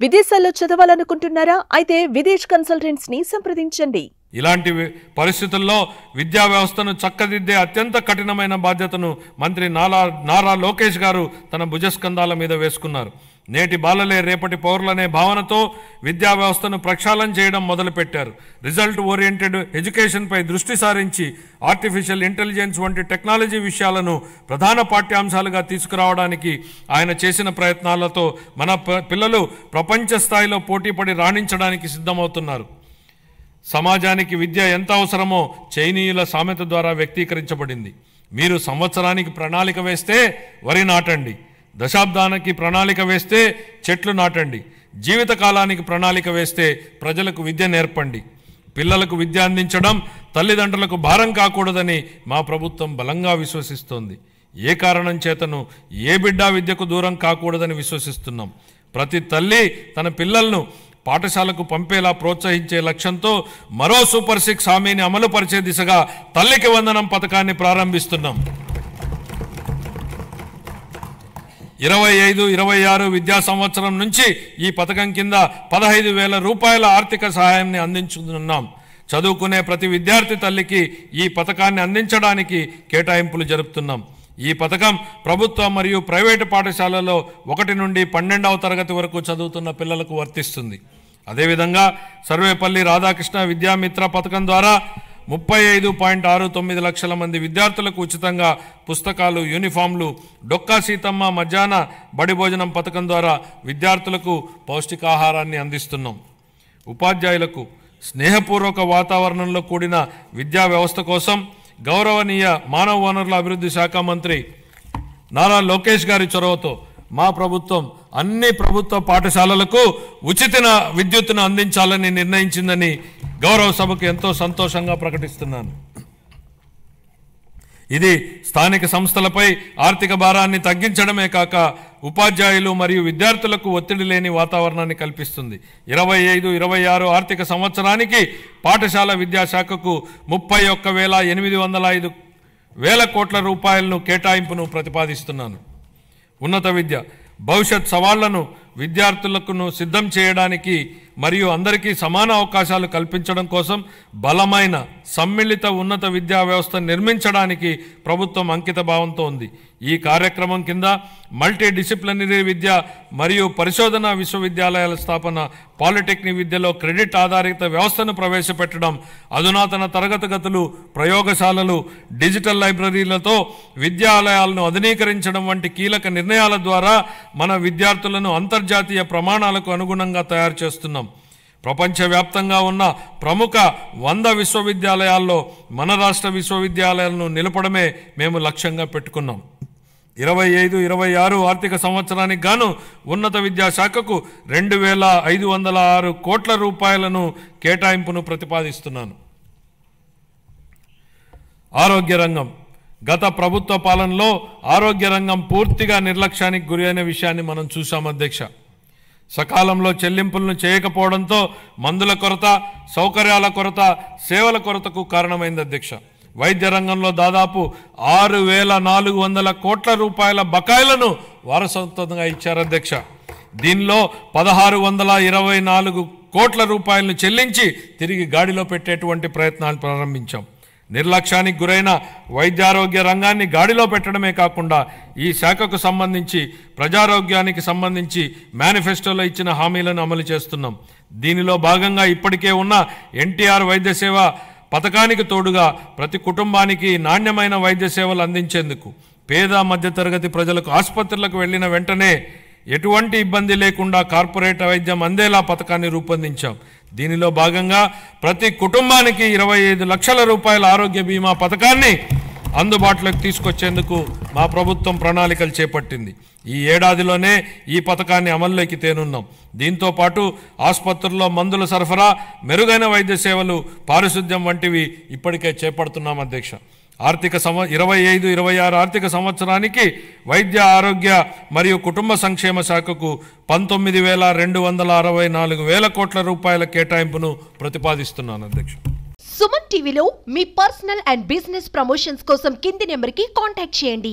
విదేశాల్లో చదవాలనుకుంటున్నారా? అయితే విదేశ్ కన్సల్టెంట్స్ ని సంప్రదించండి. ఇలాంటి పరిస్థితుల్లో విద్యా వ్యవస్థను చక్కదిద్దే అత్యంత కఠినమైన బాధ్యతను మంత్రి నారా లోకేష్ గారు తన భుజస్కంధాల మీద వేసుకున్నారు. నేటి బాలలే రేపటి పౌరులనే భావనతో విద్యా వ్యవస్థను ప్రక్షాళన చేయడం మొదలుపెట్టారు. రిజల్ట్ ఓరియంటెడ్ ఎడ్యుకేషన్పై దృష్టి సారించి ఆర్టిఫిషియల్ ఇంటెలిజెన్స్ వంటి టెక్నాలజీ విషయాలను ప్రధాన పాఠ్యాంశాలుగా తీసుకురావడానికి ఆయన చేసిన ప్రయత్నాలతో మన పిల్లలు ప్రపంచ స్థాయిలో పోటీపడి రాణించడానికి సిద్ధమవుతున్నారు. సమాజానికి విద్య ఎంత అవసరమో చైనీయుల సామెత ద్వారా వ్యక్తీకరించబడింది. మీరు సంవత్సరానికి ప్రణాళిక వేస్తే వరి నాటండి, దశాబ్దానికి ప్రణాళిక వేస్తే చెట్లు నాటండి, జీవితకాలానికి ప్రణాళిక వేస్తే ప్రజలకు విద్య నేర్పండి. పిల్లలకు విద్య అందించడం తల్లిదండ్రులకు భారం కాకూడదని మా ప్రభుత్వం బలంగా విశ్వసిస్తోంది. ఏ కారణం చేతను ఏ బిడ్డ విద్యకు దూరం కాకూడదని విశ్వసిస్తున్నాం. ప్రతి తల్లి తన పిల్లలను పాఠశాలకు పంపేలా ప్రోత్సహించే లక్ష్యంతో మరో సూపర్ 6 హామీని అమలు పరిచే దిశగా తల్లికి వందనం పథకాన్ని ప్రారంభిస్తున్నాం. 25-26 విద్యా సంవత్సరం నుంచి ఈ పథకం కింద 15,000 రూపాయల ఆర్థిక సహాయాన్ని అందించుతున్నాం. చదువుకునే ప్రతి విద్యార్థి తల్లికి ఈ పథకాన్ని అందించడానికి కేటాయింపులు జరుపుతున్నాం. ఈ పథకం ప్రభుత్వ మరియు ప్రైవేటు పాఠశాలలో 1 నుండి 12వ తరగతి వరకు చదువుతున్న పిల్లలకు వర్తిస్తుంది. అదేవిధంగా సర్వేపల్లి రాధాకృష్ణ విద్యామిత్ర పథకం ద్వారా 35.69 లక్షల మంది విద్యార్థులకు ఉచితంగా పుస్తకాలు, యూనిఫామ్లు, డొక్కా సీతమ్మ మధ్యాహ్న బడి భోజనం పథకం ద్వారా విద్యార్థులకు పౌష్టికాహారాన్ని అందిస్తున్నాం. ఉపాధ్యాయులకు స్నేహపూర్వక వాతావరణంలో కూడిన విద్యా వ్యవస్థ కోసం గౌరవనీయ మానవ వనరుల అభివృద్ధి శాఖ మంత్రి నారా లోకేష్ గారి చొరవతో మా ప్రభుత్వం అన్ని ప్రభుత్వ పాఠశాలలకు ఉచిత విద్యుత్తును అందించాలని నిర్ణయించిందని గౌరవ సభకు ఎంతో సంతోషంగా ప్రకటిస్తున్నాను. ఇది స్థానిక సంస్థలపై ఆర్థిక భారాన్ని తగ్గించడమే కాక ఉపాధ్యాయులు మరియు విద్యార్థులకు ఒత్తిడి లేని వాతావరణాన్ని కల్పిస్తుంది. 25-26 ఆర్థిక సంవత్సరానికి పాఠశాల విద్యాశాఖకు 31,805 కోట్ల రూపాయలను కేటాయింపును ప్రతిపాదిస్తున్నాను. ఉన్నత విద్య భవిష్యత్ సవాళ్లను విద్యార్థులకు సిద్ధం చేయడానికి మరియు అందరికీ సమాన అవకాశాలు కల్పించడం కోసం బలమైన సమ్మిళిత ఉన్నత విద్యా వ్యవస్థ నిర్మించడానికి ప్రభుత్వం అంకిత భావంతో ఉంది. ఈ కార్యక్రమం కింద మల్టీ డిసిప్లినరీ విద్య మరియు పరిశోధన విశ్వవిద్యాలయాల స్థాపన, పాలిటెక్నిక్ విద్యలో క్రెడిట్ ఆధారిత వ్యవస్థను ప్రవేశపెట్టడం, అధునాతన తరగతి గదులు, ప్రయోగశాలలు, డిజిటల్ లైబ్రరీలతో విద్యాలయాలను ఆధునీకరించడం వంటి కీలక నిర్ణయాల ద్వారా మన విద్యార్థులను అంతర్జాతీయ ప్రమాణాలకు అనుగుణంగా తయారు చేస్తున్నాం. ప్రపంచవ్యాప్తంగా ఉన్న ప్రముఖ 100 విశ్వవిద్యాలయాల్లో మన రాష్ట్ర విశ్వవిద్యాలయాలను నిలపడమే మేము లక్ష్యంగా పెట్టుకున్నాం. 25-26 ఆర్థిక సంవత్సరానికి గాను ఉన్నత విద్యాశాఖకు 2,506 కోట్ల రూపాయలను కేటాయింపును ప్రతిపాదిస్తున్నాను. ఆరోగ్య రంగం గత ప్రభుత్వ పాలనలో ఆరోగ్య రంగం పూర్తిగా నిర్లక్ష్యానికి గురైన విషయాన్ని మనం చూసాం అధ్యక్ష. సకాలంలో చెల్లింపులను చేయకపోవడంతో మందుల కొరత, సౌకర్యాల కొరత, సేవల కొరతకు కారణమైంది అధ్యక్ష. వైద్య రంగంలో దాదాపు 6,400 కోట్ల రూపాయల బకాయిలను వారసత్వంగా ఇచ్చారు అధ్యక్ష. దీనిలో 1,624 కోట్ల రూపాయలను చెల్లించి తిరిగి గాడిలో పెట్టేటువంటి ప్రయత్నాలు ప్రారంభించాం. నిర్లక్ష్యానికి గురైన వైద్యారోగ్య రంగాన్ని గాడిలో పెట్టడమే కాకుండా ఈ శాఖకు సంబంధించి ప్రజారోగ్యానికి సంబంధించి మేనిఫెస్టోలో ఇచ్చిన హామీలను అమలు చేస్తున్నాం. దీనిలో భాగంగా ఇప్పటికే ఉన్న ఎన్టీఆర్ వైద్య సేవ పథకానికి తోడుగా ప్రతి కుటుంబానికి నాణ్యమైన వైద్య సేవలు అందించేందుకు పేద మధ్యతరగతి ప్రజలకు ఆసుపత్రులకు వెళ్లిన వెంటనే ఎటువంటి ఇబ్బంది లేకుండా కార్పొరేట్ వైద్యం అందేలా పథకాన్ని రూపొందించాం. దీనిలో భాగంగా ప్రతి కుటుంబానికి 25 లక్షల రూపాయల ఆరోగ్య బీమా పథకాన్ని అందుబాటులోకి తీసుకొచ్చేందుకు మా ప్రభుత్వం ప్రణాళికలు చేపట్టింది. ఈ ఏడాదిలోనే ఈ పథకాన్ని అమల్లోకి తేనున్నాం. దీంతో పాటు ఆసుపత్రుల్లో మందుల సరఫరా, మెరుగైన వైద్య సేవలు, పారిశుద్ధ్యం వంటివి ఇప్పటికే చేపడుతున్నాం అధ్యక్ష. 25-26 ఆర్థిక సంవత్సరానికి వైద్య ఆరోగ్య మరియు కుటుంబ సంక్షేమ శాఖకు 19,264 కోట్ల రూపాయల కేటాయింపును ప్రతిపాదిస్తున్నాను అధ్యక్ష. సుమన్ టీవీలో మీ పర్సనల్ అండ్ బిజినెస్ ప్రమోషన్స్ కోసం కింది నెంబర్కి కాంటాక్ట్ చేయండి.